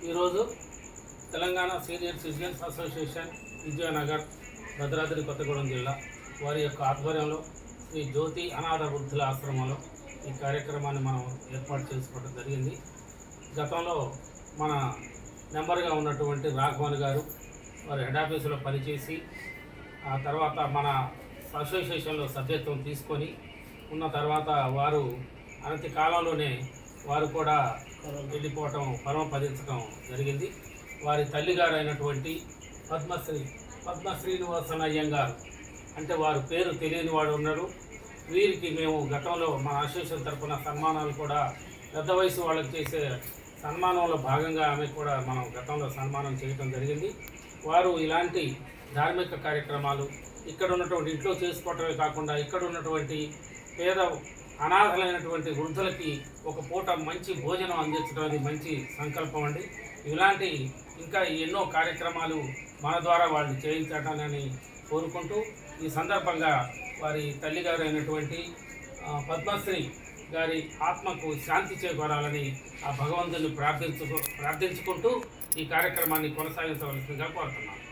ఈరోజు Telangana senior citizens association Vijayanagar Bhadradri Kothagudem జిల్లా వారి యొక్క ఆధ్వర్యంలో శ్రీ జ్యోతి అనాథ వృద్ధుల ఆశ్రమంలో ఈ కార్యక్రమాన్ని మనం ఏర్పాటు చేసుకోవడం జరిగింది. గతంలో మన మెంబర్గా ఉన్నటువంటి రాఘవన్ గారు వారి హెడ్ ఆఫీసులో పనిచేసి ఆ తర్వాత మన అసోసియేషన్లో సభ్యత్వం తీసుకొని ఉన్న తర్వాత వారు అనతి కాలంలోనే వారు కూడా వెళ్ళిపోవటం పరమపదించడం జరిగింది. వారి తల్లిగారు అయినటువంటి పద్మశ్రీనివాసన్ అయ్యంగారు, అంటే వారు పేరు తెలియని వాడు ఉన్నారు. వీరికి మేము గతంలో మన అసోసియేషన్ తరఫున సన్మానాలు కూడా పెద్ద వయసు వాళ్ళకి చేసే సన్మానంలో భాగంగా ఆమె కూడా మనం గతంలో సన్మానం చేయడం జరిగింది. వారు ఇలాంటి ధార్మిక కార్యక్రమాలు ఇక్కడ ఉన్నటువంటి ఇంట్లో చేసుకోవటమే కాకుండా ఇక్కడ ఉన్నటువంటి పేద అనాథలైనటువంటి వృద్ధులకి ఒక పూట మంచి భోజనం అందించడం అది మంచి సంకల్పం అండి. ఇలాంటి ఇంకా ఎన్నో కార్యక్రమాలు మన ద్వారా వాళ్ళు చేయించాలని కోరుకుంటూ ఈ సందర్భంగా వారి తల్లిగారు అయినటువంటి పద్మశ్రీ గారి ఆత్మకు శాంతి చేకూరాలని ఆ భగవంతుని ప్రార్థించుకుంటూ ఈ కార్యక్రమాన్ని కొనసాగించవలసిందిగా కోరుతున్నాను.